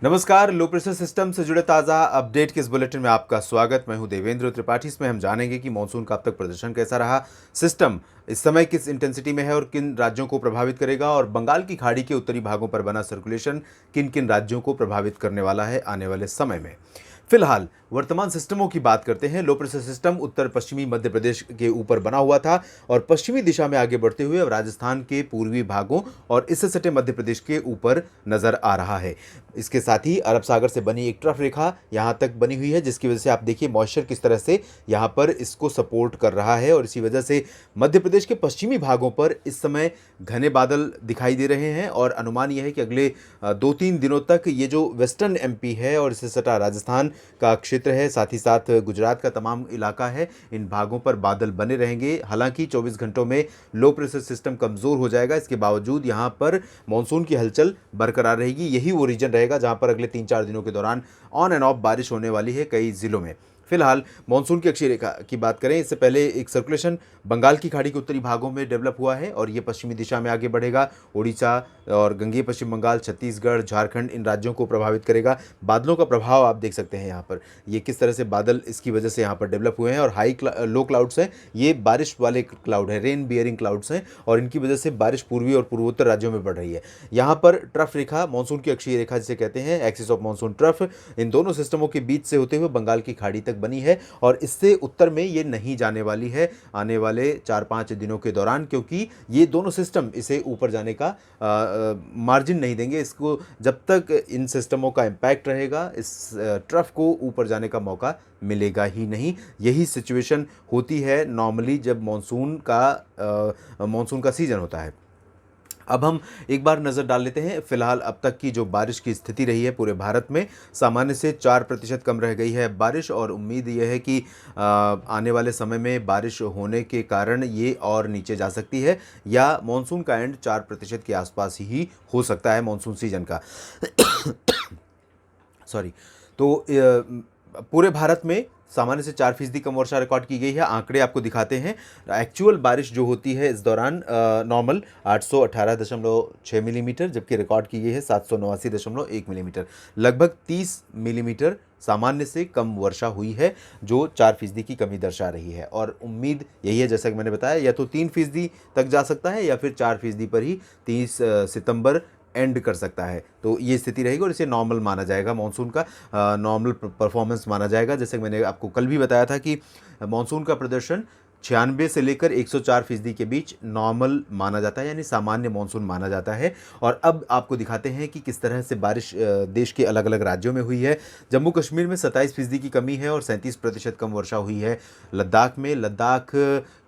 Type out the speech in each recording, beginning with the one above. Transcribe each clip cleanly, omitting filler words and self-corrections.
नमस्कार। Low pressure system से जुड़े ताज़ा अपडेट के इस बुलेटिन में आपका स्वागत। मैं हूं देवेंद्र त्रिपाठी। इसमें हम जानेंगे कि मॉनसून का अब तक प्रदर्शन कैसा रहा, सिस्टम इस समय किस इंटेंसिटी में है और किन राज्यों को प्रभावित करेगा, और बंगाल की खाड़ी के उत्तरी भागों पर बना सर्कुलेशन किन किन राज्यों को प्रभावित करने वाला है आने वाले समय में। फिलहाल वर्तमान सिस्टमों की बात करते हैं। लो प्रेशर सिस्टम उत्तर पश्चिमी मध्य प्रदेश के ऊपर बना हुआ था और पश्चिमी दिशा में आगे बढ़ते हुए अब राजस्थान के पूर्वी भागों और इससे सटे मध्य प्रदेश के ऊपर नजर आ रहा है। इसके साथ ही अरब सागर से बनी एक ट्रफ रेखा यहाँ तक बनी हुई है, जिसकी वजह से आप देखिए मॉइस्चर किस तरह से यहाँ पर इसको सपोर्ट कर रहा है, और इसी वजह से मध्य प्रदेश के पश्चिमी भागों पर इस समय घने बादल दिखाई दे रहे हैं। और अनुमान यह है कि अगले 2-3 दिनों तक ये जो वेस्टर्न एमपी है और इससे सटा राजस्थान का क्षेत्र है, साथ ही साथ गुजरात का तमाम इलाका है, इन भागों पर बादल बने रहेंगे। हालांकि 24 घंटों में लो प्रेशर सिस्टम कमज़ोर हो जाएगा, इसके बावजूद यहाँ पर मानसून की हलचल बरकरार रहेगी। यही वो रीजन रहेगा जहाँ पर अगले 3-4 दिनों के दौरान ऑन एंड ऑफ बारिश होने वाली है कई ज़िलों में। फिलहाल मानसून की अक्षीय रेखा की बात करें, इससे पहले एक सर्कुलेशन बंगाल की खाड़ी के उत्तरी भागों में डेवलप हुआ है और ये पश्चिमी दिशा में आगे बढ़ेगा। उड़ीसा और गंगेय पश्चिम बंगाल, छत्तीसगढ़, झारखंड, इन राज्यों को प्रभावित करेगा। बादलों का प्रभाव आप देख सकते हैं यहाँ पर, ये किस तरह से बादल इसकी वजह से यहाँ पर डेवलप हुए हैं। और लो क्लाउड्स हैं, ये बारिश वाले क्लाउड हैं, रेन बियरिंग क्लाउड्स हैं, और इनकी वजह से बारिश पूर्वी और पूर्वोत्तर राज्यों में बढ़ रही है। यहाँ पर ट्रफ रेखा, मानसून की अक्षीय रेखा जिसे कहते हैं, एक्सिस ऑफ मानसून ट्रफ, इन दोनों सिस्टमों के बीच से होते हुए बंगाल की खाड़ी तक बनी है और इससे उत्तर में ये नहीं जाने वाली है आने वाले 4-5 दिनों के दौरान, क्योंकि ये दोनों सिस्टम इसे ऊपर जाने का मार्जिन नहीं देंगे। इसको जब तक इन सिस्टमों का इम्पैक्ट रहेगा, इस ट्रफ को ऊपर जाने का मौका मिलेगा ही नहीं। यही सिचुएशन होती है नॉर्मली जब मानसून का सीजन होता है। अब हम एक बार नज़र डाल लेते हैं फिलहाल अब तक की जो बारिश की स्थिति रही है पूरे भारत में। सामान्य से 4% कम रह गई है बारिश, और उम्मीद यह है कि आने वाले समय में बारिश होने के कारण ये और नीचे जा सकती है, या मॉनसून का एंड 4% के आसपास ही हो सकता है मॉनसून सीजन का। सॉरी। तो पूरे भारत में सामान्य से 4% कम वर्षा रिकॉर्ड की गई है। आंकड़े आपको दिखाते हैं। एक्चुअल बारिश जो होती है इस दौरान नॉर्मल 818.6 मिलीमीटर, जबकि रिकॉर्ड की गई है 789.1 मिलीमीटर। लगभग 30 मिलीमीटर सामान्य से कम वर्षा हुई है, जो 4% की कमी दर्शा रही है। और उम्मीद यही है, जैसा कि मैंने बताया, या तो 3% तक जा सकता है या फिर 4% पर ही 30 सितंबर एंड कर सकता है। तो ये स्थिति रहेगी और इसे नॉर्मल माना जाएगा, मानसून का नॉर्मल परफॉर्मेंस माना जाएगा। जैसे मैंने आपको कल भी बताया था कि मानसून का प्रदर्शन 96 से लेकर 104% के बीच नॉर्मल माना जाता है, यानी सामान्य मानसून माना जाता है। और अब आपको दिखाते हैं कि किस तरह से बारिश देश के अलग अलग राज्यों में हुई है। जम्मू कश्मीर में 27% की कमी है और 37% कम वर्षा हुई है। लद्दाख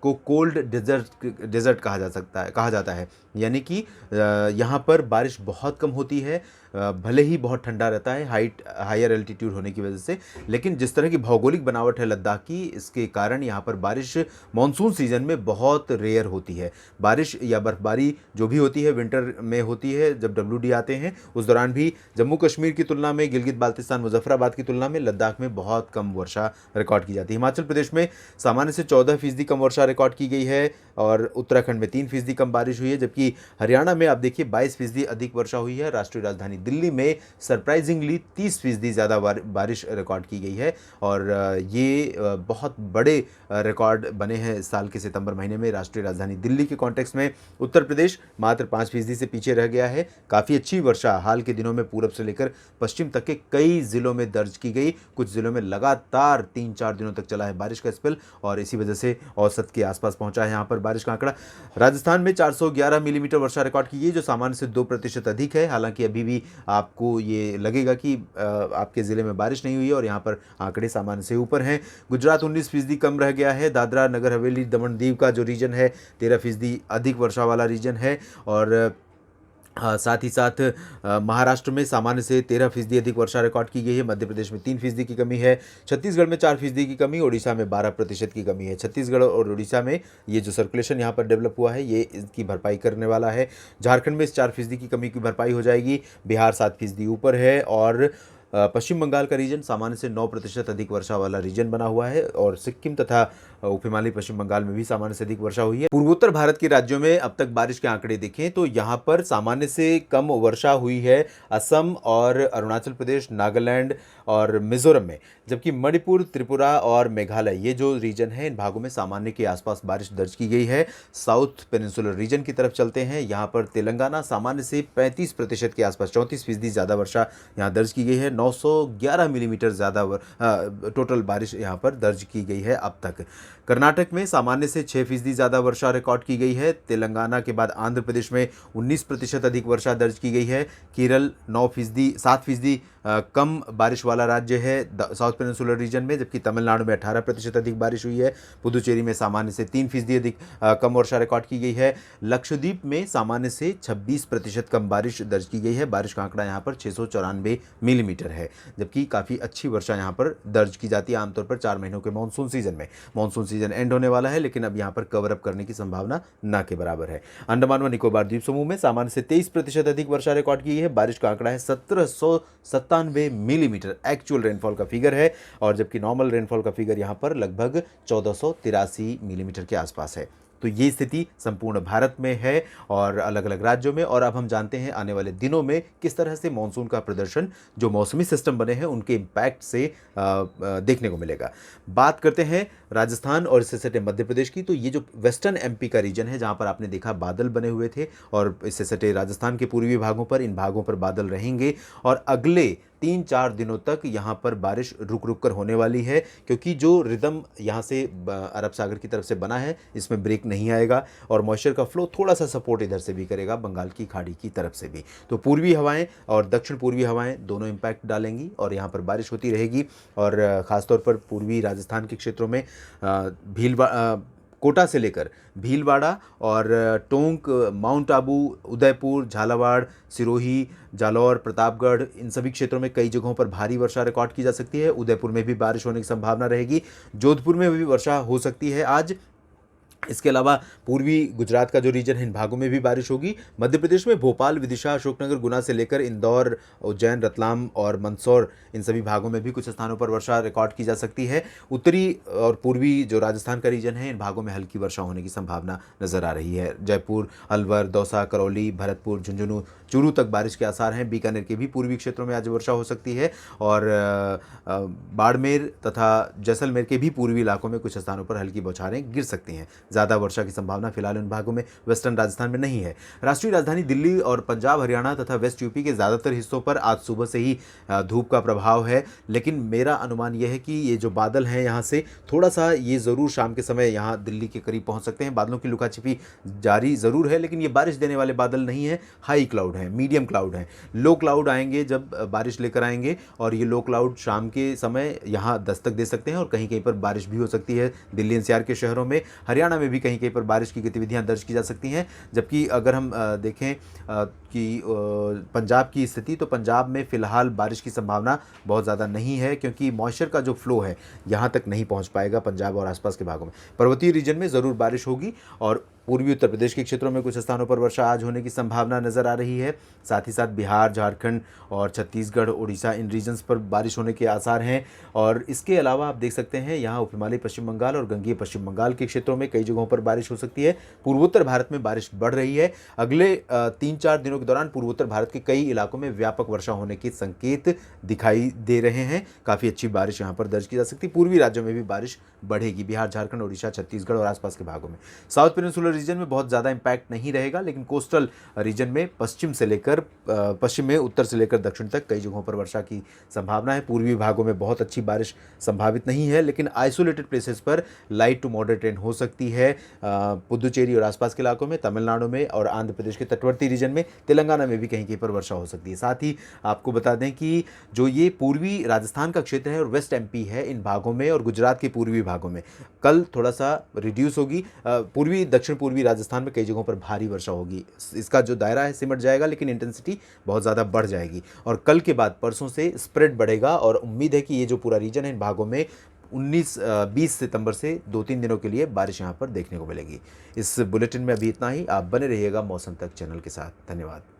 को कोल्ड डेजर्ट कहा जाता है, यानी कि यहाँ पर बारिश बहुत कम होती है। भले ही बहुत ठंडा रहता है हायर एल्टीट्यूड होने की वजह से, लेकिन जिस तरह की भौगोलिक बनावट है लद्दाख की, इसके कारण यहाँ पर बारिश मॉनसून सीजन में बहुत रेयर होती है। बारिश या बर्फबारी जो भी होती है विंटर में होती है, जब WD आते हैं उस दौरान भी जम्मू कश्मीर की तुलना में, गिलगित बाल्तिस्तान, मुजफ्फराबाद की तुलना में लद्दाख में बहुत कम वर्षा रिकॉर्ड की जाती है। हिमाचल प्रदेश में सामान्य से 14% कम वर्षा रिकॉर्ड की गई है और उत्तराखंड में 3% कम बारिश हुई है, जबकि हरियाणा में आप देखिए 22% अधिक वर्षा हुई है। राष्ट्रीय राजधानी दिल्ली में सरप्राइजिंगली 30% ज़्यादा बारिश रिकॉर्ड की गई है, और ये बहुत बड़े रिकॉर्ड बने हैं इस साल के सितंबर महीने में राष्ट्रीय राजधानी दिल्ली के कॉन्टेक्स्ट में। उत्तर प्रदेश मात्र 5% से पीछे रह गया है। काफ़ी अच्छी वर्षा हाल के दिनों में पूरब से लेकर पश्चिम तक के कई ज़िलों में दर्ज की गई। कुछ ज़िलों में लगातार 3-4 दिनों तक चला है बारिश का स्पेल, और इसी वजह से औसत के आसपास पहुंचा है यहाँ पर बारिश का आंकड़ा। राजस्थान में 411 मिलीमीटर वर्षा रिकॉर्ड की गई, जो सामान्य से 2% अधिक है। हालांकि अभी भी आपको ये लगेगा कि आपके ज़िले में बारिश नहीं हुई है और यहाँ पर आंकड़े सामान्य से ऊपर हैं। गुजरात 19% कम रह गया है। दादरा नगर हवेली दमन दीव का जो रीजन है 13% अधिक वर्षा वाला रीजन है। और साथ ही साथ महाराष्ट्र में सामान्य से 13% अधिक वर्षा रिकॉर्ड की गई है। मध्य प्रदेश में 3% की कमी है। छत्तीसगढ़ में 4% की कमी, ओडिशा में 12% की कमी है। छत्तीसगढ़ और ओडिशा में ये जो सर्कुलेशन यहाँ पर डेवलप हुआ है ये इसकी भरपाई करने वाला है। झारखंड में इस 4% की कमी की भरपाई हो जाएगी। बिहार 7% ऊपर है, और पश्चिम बंगाल का रीजन सामान्य से 9% अधिक वर्षा वाला रीजन बना हुआ है और सिक्किम तथा उप हिमालयी पश्चिम बंगाल में भी सामान्य से अधिक वर्षा हुई है। पूर्वोत्तर भारत के राज्यों में अब तक बारिश के आंकड़े देखें तो यहाँ पर सामान्य से कम वर्षा हुई है असम और अरुणाचल प्रदेश, नागालैंड और मिजोरम में, जबकि मणिपुर, त्रिपुरा और मेघालय ये जो रीजन है इन भागों में सामान्य के आसपास बारिश दर्ज की गई है। साउथ पेनिनसुलर रीजन की तरफ चलते हैं, यहाँ पर तेलंगाना सामान्य से 35% के आसपास 34% ज़्यादा वर्षा यहाँ दर्ज की गई है। 911 मिलीमीटर ज़्यादा टोटल बारिश यहाँ पर दर्ज की गई है अब तक। कर्नाटक में सामान्य से 6% ज़्यादा वर्षा रिकॉर्ड की गई है। तेलंगाना के बाद आंध्र प्रदेश में 19% अधिक वर्षा दर्ज की गई है। केरल 7% कम बारिश वाला राज्य है साउथ पेनिनसुलर रीजन में, जबकि तमिलनाडु में 18% अधिक बारिश हुई है। पुदुचेरी में सामान्य से 3% अधिक कम वर्षा रिकॉर्ड की गई है। लक्षद्वीप में सामान्य से 26% कम बारिश दर्ज की गई है। बारिश का आंकड़ा यहाँ पर 694 मिलीमीटर है, जबकि काफ़ी अच्छी वर्षा यहाँ पर दर्ज की जाती है आमतौर पर 4 महीनों के मानसून सीजन में। मानसून सीजन एंड होने वाला है, लेकिन अब यहाँ पर कवर अप करने की संभावना ना के बराबर है। अंडमान व निकोबार द्वीप समूह में सामान्य से 23% अधिक वर्षा रिकॉर्ड की है। बारिश का आंकड़ा है 1797 मिलीमीटर एक्चुअल रेनफॉल का फिगर है, और जबकि नॉर्मल रेनफॉल का फिगर यहाँ पर लगभग 1483 मिलीमीटर के आसपास है। तो ये स्थिति संपूर्ण भारत में है और अलग अलग राज्यों में। और अब हम जानते हैं आने वाले दिनों में किस तरह से मानसून का प्रदर्शन जो मौसमी सिस्टम बने हैं उनके इम्पैक्ट से देखने को मिलेगा। बात करते हैं राजस्थान और इससे सटे मध्य प्रदेश की, तो ये जो वेस्टर्न एमपी का रीजन है जहाँ पर आपने देखा बादल बने हुए थे, और इससे सटे राजस्थान के पूर्वी भागों पर, इन भागों पर बादल रहेंगे और अगले 3-4 दिनों तक यहाँ पर बारिश रुक रुक कर होने वाली है, क्योंकि जो रिदम यहाँ से अरब सागर की तरफ से बना है इसमें ब्रेक नहीं आएगा और मॉइस्चर का फ्लो थोड़ा सा सपोर्ट इधर से भी करेगा, बंगाल की खाड़ी की तरफ से भी। तो पूर्वी हवाएं और दक्षिण पूर्वी हवाएं दोनों इम्पैक्ट डालेंगी और यहाँ पर बारिश होती रहेगी। और ख़ासतौर पर पूर्वी राजस्थान के क्षेत्रों में कोटा से लेकर भीलवाड़ा और टोंक, माउंट आबू, उदयपुर, झालावाड़, सिरोही, जालौर, प्रतापगढ़, इन सभी क्षेत्रों में कई जगहों पर भारी वर्षा रिकॉर्ड की जा सकती है। उदयपुर में भी बारिश होने की संभावना रहेगी। जोधपुर में भी वर्षा हो सकती है आज। इसके अलावा पूर्वी गुजरात का जो रीजन है इन भागों में भी बारिश होगी। मध्य प्रदेश में भोपाल, विदिशा, अशोकनगर, गुना से लेकर इंदौर, उज्जैन, रतलाम और मंदसौर, इन सभी भागों में भी कुछ स्थानों पर वर्षा रिकॉर्ड की जा सकती है। उत्तरी और पूर्वी जो राजस्थान का रीजन है इन भागों में हल्की वर्षा होने की संभावना नजर आ रही है। जयपुर, अलवर, दौसा, करौली, भरतपुर, झुंझुनू, चूरू तक बारिश के आसार हैं। बीकानेर के भी पूर्वी क्षेत्रों में आज वर्षा हो सकती है और बाड़मेर तथा जैसलमेर के भी पूर्वी इलाकों में कुछ स्थानों पर हल्की बौछारें गिर सकती हैं। ज़्यादा वर्षा की संभावना फिलहाल इन भागों में वेस्टर्न राजस्थान में नहीं है। राष्ट्रीय राजधानी दिल्ली और पंजाब, हरियाणा तथा वेस्ट यूपी के ज़्यादातर हिस्सों पर आज सुबह से ही धूप का प्रभाव है, लेकिन मेरा अनुमान यह है कि ये जो बादल हैं यहाँ से थोड़ा सा ये ज़रूर शाम के समय यहाँ दिल्ली के करीब पहुँच सकते हैं। बादलों की लुकाछिपी जारी ज़रूर है, लेकिन ये बारिश देने वाले बादल नहीं है, हाई क्लाउड हैं, मीडियम क्लाउड हैं। लो क्लाउड आएंगे जब बारिश लेकर आएंगे, और ये लो क्लाउड शाम के समय यहाँ दस्तक दे सकते हैं और कहीं कहीं पर बारिश भी हो सकती है दिल्ली एनसीआर के शहरों में। हरियाणा में भी कहीं कहीं पर बारिश की गतिविधियां दर्ज की जा सकती हैं। जबकि अगर हम देखें कि पंजाब की स्थिति, तो पंजाब में फ़िलहाल बारिश की संभावना बहुत ज़्यादा नहीं है, क्योंकि मॉइस्चर का जो फ्लो है यहाँ तक नहीं पहुँच पाएगा पंजाब और आसपास के भागों में। पर्वतीय रीजन में ज़रूर बारिश होगी और पूर्वी उत्तर प्रदेश के क्षेत्रों में कुछ स्थानों पर वर्षा आज होने की संभावना नज़र आ रही है। साथ ही साथ बिहार, झारखंड और छत्तीसगढ़, उड़ीसा, इन रीजन्स पर बारिश होने के आसार हैं। और इसके अलावा आप देख सकते हैं यहाँ उप हिमालयी पश्चिम बंगाल और गंगीय पश्चिम बंगाल के क्षेत्रों में कई जगहों पर बारिश हो सकती है। पूर्वोत्तर भारत में बारिश बढ़ रही है। अगले 3-4 दिनों के दौरान पूर्वोत्तर भारत के कई इलाकों में व्यापक वर्षा होने के संकेत दिखाई दे रहे हैं। काफ़ी अच्छी बारिश यहाँ पर दर्ज की जा सकती है। पूर्वी राज्यों में भी बारिश बढ़ेगी, बिहार, झारखंड, उड़ीसा, छत्तीसगढ़ और आसपास के भागों में। साउथ पेनिनसुलर रीजन में बहुत ज़्यादा इंपैक्ट नहीं रहेगा, लेकिन कोस्टल रीजन में पश्चिम में उत्तर से लेकर दक्षिण तक कई जगहों पर वर्षा की संभावना है। पूर्वी भागों में बहुत अच्छी बारिश संभावित नहीं है, लेकिन आइसोलेटेड प्लेसेस पर लाइट टू मॉडरेट रेन हो सकती है। पुदुचेरी और आसपास के इलाकों में, तमिलनाडु में और आंध्र प्रदेश के तटवर्ती रीजन में, तेलंगाना में भी कहीं कहीं पर वर्षा हो सकती है। साथ ही आपको बता दें कि जो ये पूर्वी राजस्थान का क्षेत्र है और वेस्ट एमपी है, इन भागों में और गुजरात के पूर्वी भागों में कल थोड़ा सा रिड्यूस होगी। पूर्वी दक्षिण पूर्वी राजस्थान में कई जगहों पर भारी वर्षा होगी। इसका जो दायरा है सिमट जाएगा, लेकिन इंटेंसिटी बहुत ज़्यादा बढ़ जाएगी और कल के बाद परसों से स्प्रेड बढ़ेगा। और उम्मीद है कि ये जो पूरा रीजन है इन भागों में 19-20 सितंबर से 2-3 दिनों के लिए बारिश यहाँ पर देखने को मिलेगी। इस बुलेटिन में अभी इतना ही। आप बने रहिएगा मौसम तक चैनल के साथ। धन्यवाद।